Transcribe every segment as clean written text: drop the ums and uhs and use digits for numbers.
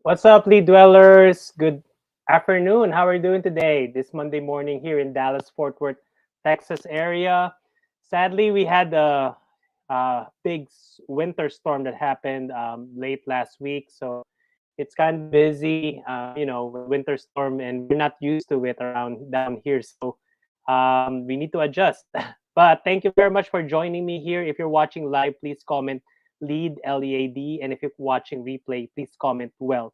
What's up, Lee Dwellers? Good afternoon. How are you doing today? This Monday morning here in Dallas, Fort Worth, Texas area. Sadly, we had a big winter storm that happened late last week, so it's kind of busy. Winter storm, and we're not used to it around down here, so we need to adjust. But thank you very much for joining me here. If you're watching live, please comment lead LEAD, and if you're watching replay, please comment WELL.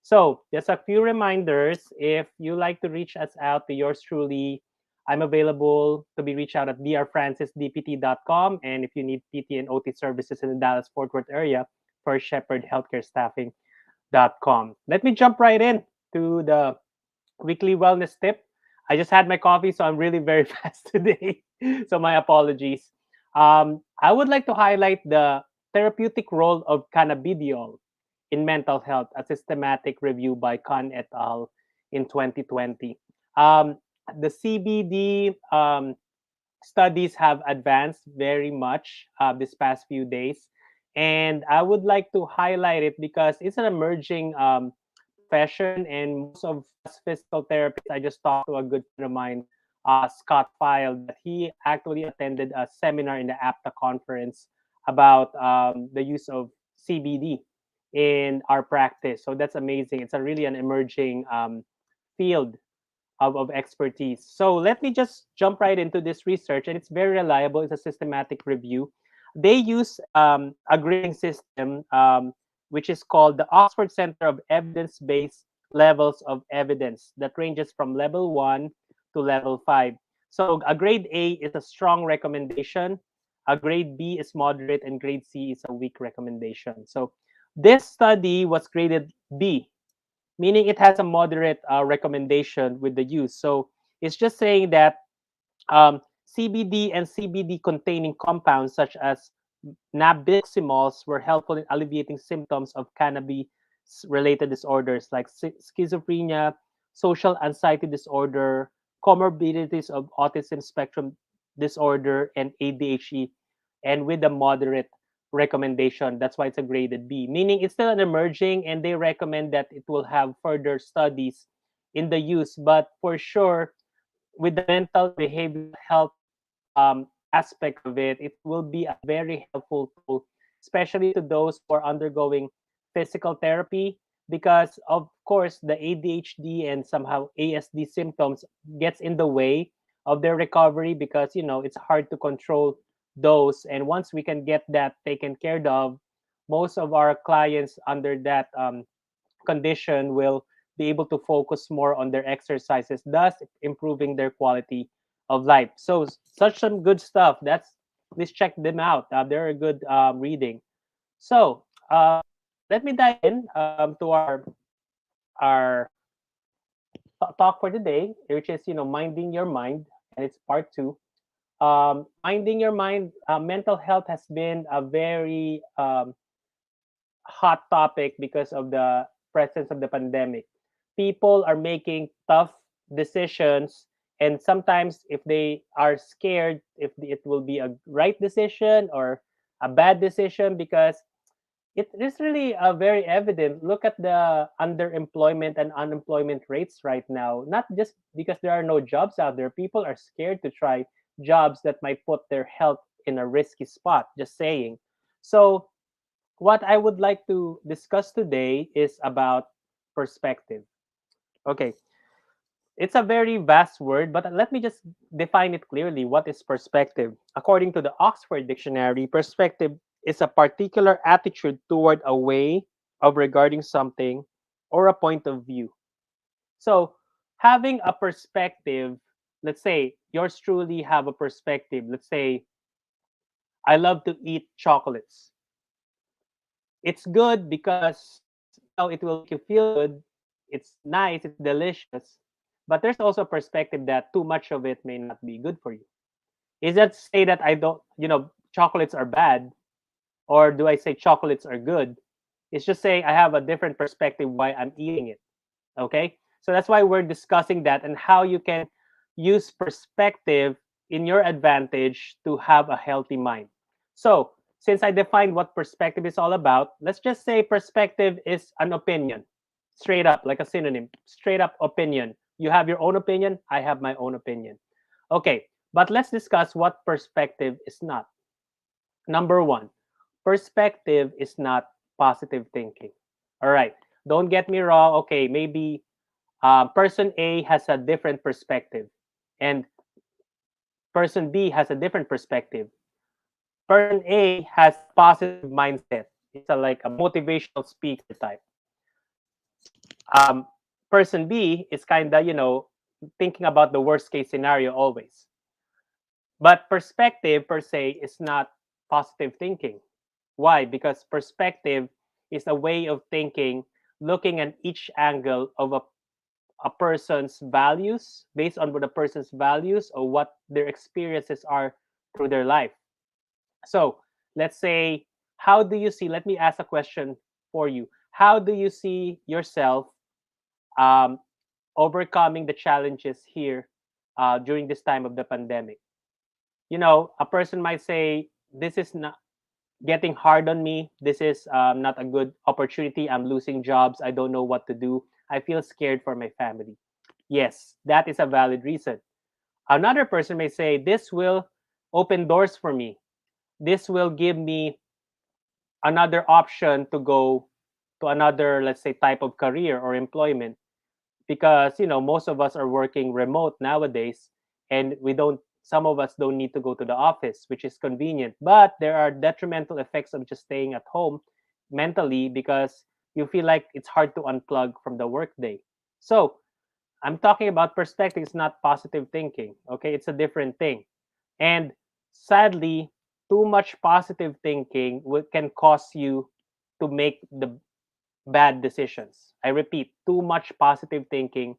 So just a few reminders. If you like to reach us out to yours truly, I'm available to be reached out at drfrancisdpt.com. And if you need PT and OT services in the Dallas Fort Worth area, for shepherdhealthcarestaffing.com. Let me jump right in to the weekly wellness tip. I just had my coffee, so I'm really very fast today. So my apologies. I would like to highlight the therapeutic role of cannabidiol in mental health, a systematic review by Khan et al. In 2020. Um, the CBD studies have advanced very much this past few days. And I would like to highlight it because it's an emerging profession, and most of us physical therapists, I just talked to a good friend of mine, Scott File, that he actually attended a seminar in the APTA conference about the use of CBD in our practice. So that's amazing. It's a really an emerging field of expertise. So let me just jump right into this research, and it's very reliable. It's a systematic review. They use a grading system, which is called the Oxford Center of Evidence-Based Levels of Evidence, that ranges from level 1 to level 5. So a grade A is a strong recommendation, a grade B is moderate, and grade C is a weak recommendation. So this study was graded B, meaning it has a moderate recommendation with the use. So it's just saying that CBD and CBD containing compounds such as nabiximols were helpful in alleviating symptoms of cannabis related disorders like schizophrenia, social anxiety disorder, comorbidities of autism spectrum disorder, and ADHD, and with a moderate recommendation. That's why it's a graded B, meaning it's still an emerging, and they recommend that it will have further studies in the use. But for sure, with the mental behavioral health aspect of it, it will be a very helpful tool, especially to those who are undergoing physical therapy, because of course the ADHD and somehow ASD symptoms gets in the way of their recovery, because it's hard to control those. And once we can get that taken care of, most of our clients under that condition will be able to focus more on their exercises, thus improving their quality of life. So such some good stuff. Please check them out. They're a good reading. So let me dive in to our talk for today, which is minding your mind, and it's part two. Minding your mind, mental health has been a very hot topic because of the presence of the pandemic. People are making tough decisions, and sometimes if they are scared if it will be a right decision or a bad decision, because it is really very evident. Look at the underemployment and unemployment rates right now. Not just because there are no jobs out there, people are scared to try jobs that might put their health in a risky spot. Just saying. So what I would like to discuss today is about perspective. Okay, it's a very vast word, but let me just define it clearly. What is perspective? According to the Oxford Dictionary, perspective is a particular attitude toward a way of regarding something or a point of view. So, having a perspective, let's say yours truly have a perspective. Let's say I love to eat chocolates. It's good because it will make you feel good. It's nice, it's delicious. But there's also a perspective that too much of it may not be good for you. Is that to say that I don't, chocolates are bad, or do I say chocolates are good? It's just saying I have a different perspective why I'm eating it. Okay? So that's why we're discussing that, and how you can use perspective in your advantage to have a healthy mind. So since I defined what perspective is all about, let's just say perspective is an opinion, straight up, like a synonym, straight up opinion. You have your own opinion, I have my own opinion. Okay, but let's discuss what perspective is not. Number one, perspective is not positive thinking. All right, don't get me wrong. Okay, maybe person A has a different perspective, and person B has a different perspective. Person A has a positive mindset. It's a, like a motivational speaker type. Um, person B is kind of, thinking about the worst case scenario always. But perspective per se is not positive thinking. Why? Because perspective is a way of thinking, looking at each angle of a person's values based on what the person's values or what their experiences are through their life. So let's say, how do you see? Let me ask a question for you. How do you see yourself um, overcoming the challenges here during this time of the pandemic? A person might say, this is not getting hard on me. This is not a good opportunity. I'm losing jobs. I don't know what to do. I feel scared for my family. Yes, that is a valid reason. Another person may say, this will open doors for me. This will give me another option to go to another, let's say, type of career or employment, because most of us are working remote nowadays, and we don't some of us don't need to go to the office, which is convenient, but there are detrimental effects of just staying at home mentally, because you feel like it's hard to unplug from the workday. So I'm talking about perspective. It's not positive thinking. Okay, it's a different thing. And sadly, too much positive thinking can cause you to make the bad decisions. I repeat, too much positive thinking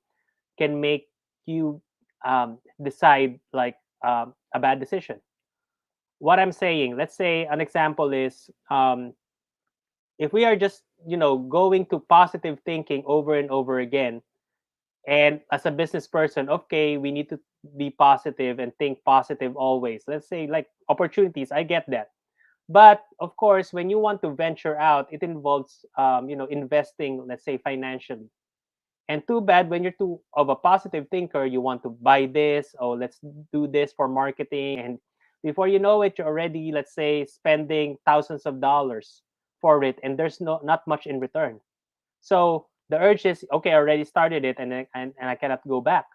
can make you decide like a bad decision. What I'm saying, let's say an example is, if we are just going to positive thinking over and over again, and as a business person, okay, we need to be positive and think positive always. Let's say like opportunities, I get that. But of course, when you want to venture out, it involves investing, let's say, financially. And too bad, when you're too of a positive thinker, you want to buy this, or let's do this for marketing, and before you know it, you're already, let's say, spending thousands of dollars for it, and there's not much in return. So the urge is, okay, I already started it, and I cannot go back.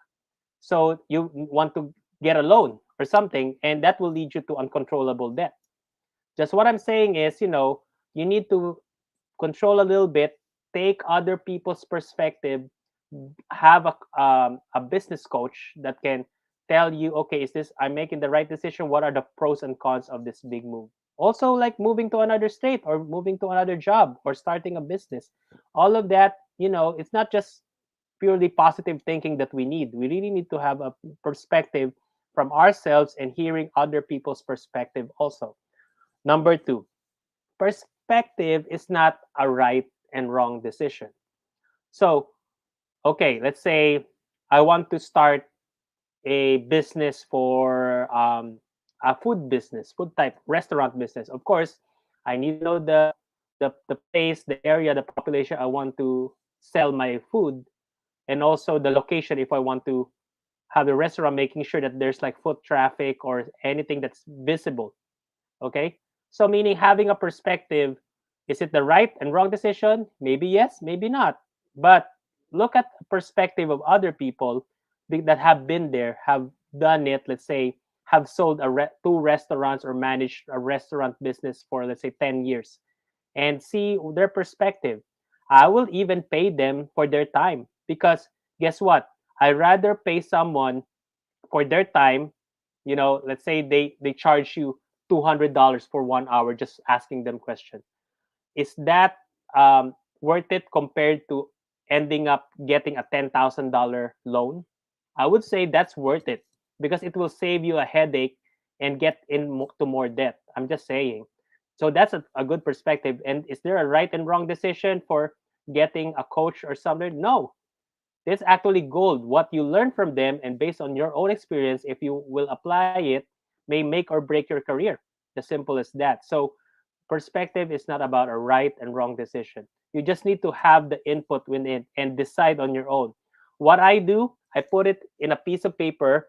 So you want to get a loan or something, and that will lead you to uncontrollable debt. Just what I'm saying is, you need to control a little bit, take other people's perspective, have a business coach that can tell you, okay, is this, I'm making the right decision? What are the pros and cons of this big move? Also, like moving to another state or moving to another job or starting a business. All of that, it's not just purely positive thinking that we need. We really need to have a perspective from ourselves and hearing other people's perspective also. Number two, perspective is not a right and wrong decision. So, okay, let's say I want to start a business for a food business, food type restaurant business. Of course, I need to know the place, the area, the population I want to sell my food, and also the location if I want to have the restaurant, making sure that there's like foot traffic or anything that's visible. Okay. So, meaning having a perspective, is it the right and wrong decision? Maybe yes, maybe not. But look at the perspective of other people that have been there, have done it, let's say, have sold two restaurants or managed a restaurant business for, let's say, 10 years, and see their perspective. I will even pay them for their time, because guess what? I rather pay someone for their time. Let's say they charge you $200 for 1 hour just asking them question. Is that worth it compared to ending up getting a $10,000 loan? I would say that's worth it, because it will save you a headache and get to more debt. I'm just saying. So that's a good perspective. And is there a right and wrong decision for getting a coach or something? No, it's actually gold. What you learn from them, and based on your own experience, if you will apply it, may make or break your career. As simple as that. So Perspective is not about a right and wrong decision. You just need to have the input within it and decide on your own. What I do, I put it in a piece of paper,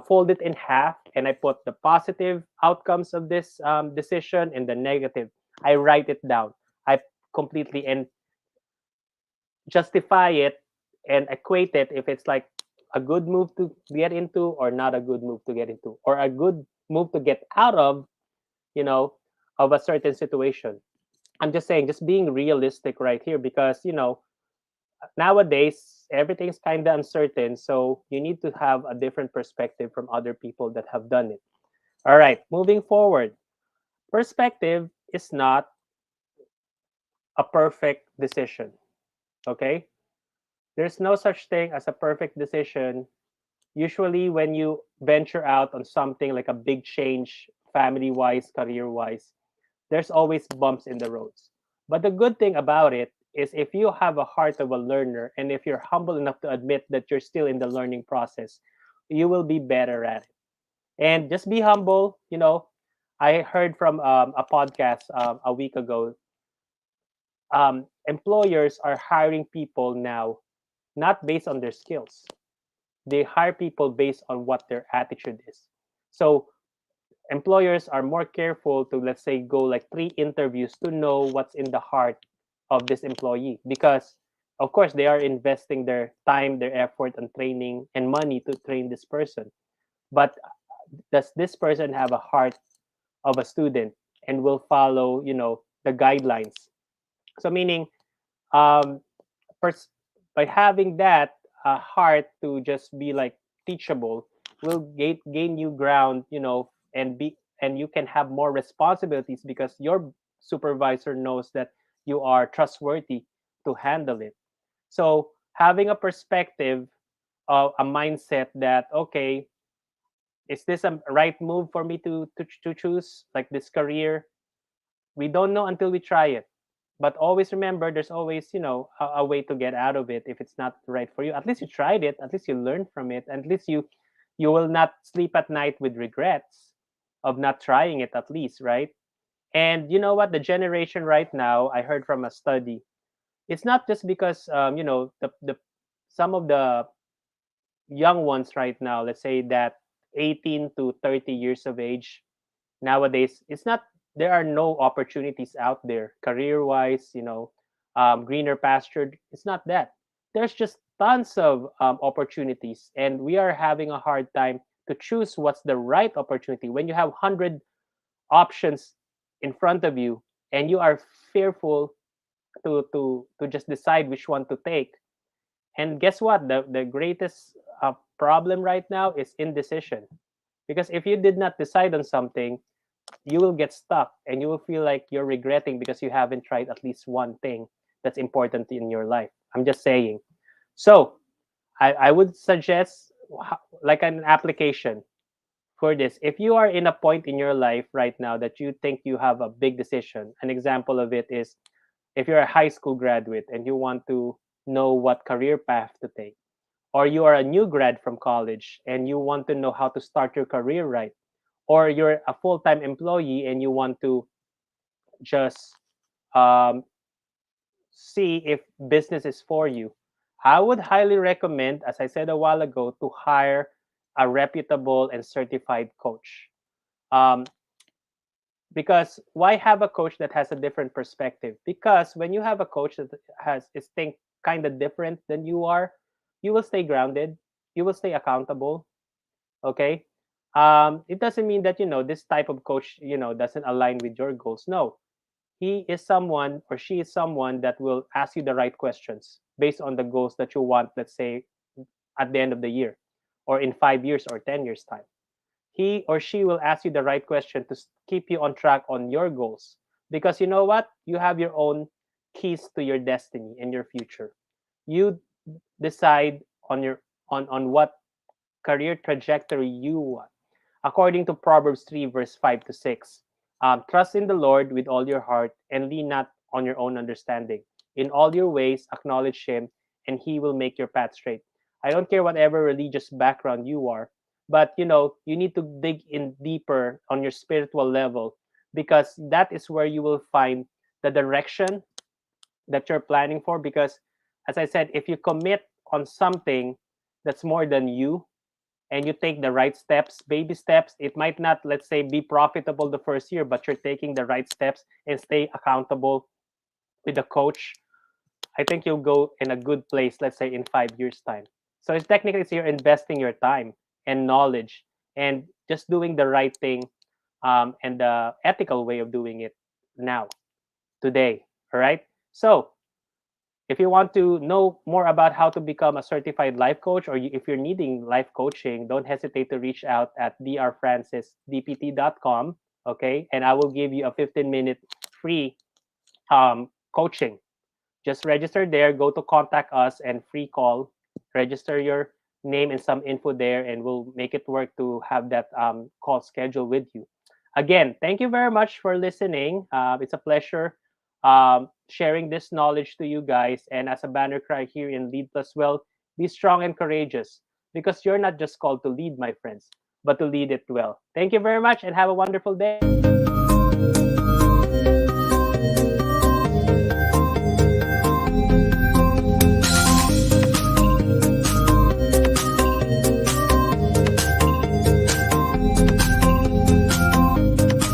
fold it in half, and I put the positive outcomes of this decision and the negative. I write it down. I completely and justify it and equate it if it's like a good move to get into or not a good move to get into or a good move to get out of, you know, of a certain situation. I'm just saying, just being realistic right here because, nowadays everything's kind of uncertain. So you need to have a different perspective from other people that have done it. All right, moving forward. Perspective is not a perfect decision. Okay. There's no such thing as a perfect decision. Usually, when you venture out on something like a big change, family wise, career wise, there's always bumps in the roads. But the good thing about it is if you have a heart of a learner and if you're humble enough to admit that you're still in the learning process, you will be better at it. And just be humble. I heard from a podcast a week ago. Employers are hiring people now not based on their skills. They hire people based on what their attitude is. So employers are more careful to, let's say, go like 3 interviews to know what's in the heart of this employee because of course they are investing their time, their effort and training and money to train this person. But does this person have a heart of a student and will follow, the guidelines? So meaning, um pers- by having that heart to just be like teachable will gain you ground, and you can have more responsibilities because your supervisor knows that you are trustworthy to handle it. So having a perspective, a mindset that, okay, is this a right move for me to choose like this career? We don't know until we try it. But always remember, there's always, a way to get out of it if it's not right for you. At least you tried it. At least you learned from it. At least you will not sleep at night with regrets of not trying it. At least, right? And you know what? The generation right now, I heard from a study. It's not just because the some of the young ones right now. Let's say that 18 to 30 years of age nowadays, it's not, there are no opportunities out there career wise, greener pasture. It's not that. There's just tons of opportunities and we are having a hard time to choose what's the right opportunity when you have 100 options in front of you and you are fearful to just decide which one to take. And guess what, the greatest problem right now is indecision, because if you did not decide on something, you will get stuck and you will feel like you're regretting because you haven't tried at least one thing that's important in your life. I'm just saying. So I would suggest like an application for this. If you are in a point in your life right now that you think you have a big decision, an example of it is if you're a high school graduate and you want to know what career path to take, or you are a new grad from college and you want to know how to start your career right, or you're a full-time employee and you want to just um, see if business is for you, I would highly recommend, as I said a while ago, to hire a reputable and certified coach. Um, because why have a coach that has a different perspective? Because when you have a coach that has is think kind of different than you are, you will stay grounded, you will stay accountable. Okay. It doesn't mean that this type of coach doesn't align with your goals. No, he is someone or she is someone that will ask you the right questions based on the goals that you want, let's say at the end of the year or in 5 years or 10 years time. He or she will ask you the right question to keep you on track on your goals, because you know what, you have your own keys to your destiny and your future. You decide on your on what career trajectory you want. According to Proverbs 3, verse 5 to 6, trust in the Lord with all your heart and lean not on your own understanding. In all your ways, acknowledge Him, and He will make your path straight. I don't care whatever religious background you are, but you need to dig in deeper on your spiritual level because that is where you will find the direction that you're planning for. Because, as I said, if you commit on something that's more than you, and you take the right steps, baby steps, it might not, let's say, be profitable the first year, but you're taking the right steps and stay accountable with a coach, I think you'll go in a good place, let's say in 5 years' time. So it's technically, so you're investing your time and knowledge and just doing the right thing, and the ethical way of doing it now, today. All right. So if you want to know more about how to become a certified life coach, or if you're needing life coaching, don't hesitate to reach out at drfrancisdpt.com. Okay. And I will give you a 15-minute free coaching. Just register there, go to contact us and free call, register your name and some info there, and we'll make it work to have that call scheduled with you. Again, thank you very much for listening. It's a pleasure sharing this knowledge to you guys. And as a banner cry here in Lead Plus Well, be strong and courageous, because you're not just called to lead, my friends, but to lead it well. Thank you very much and have a wonderful day.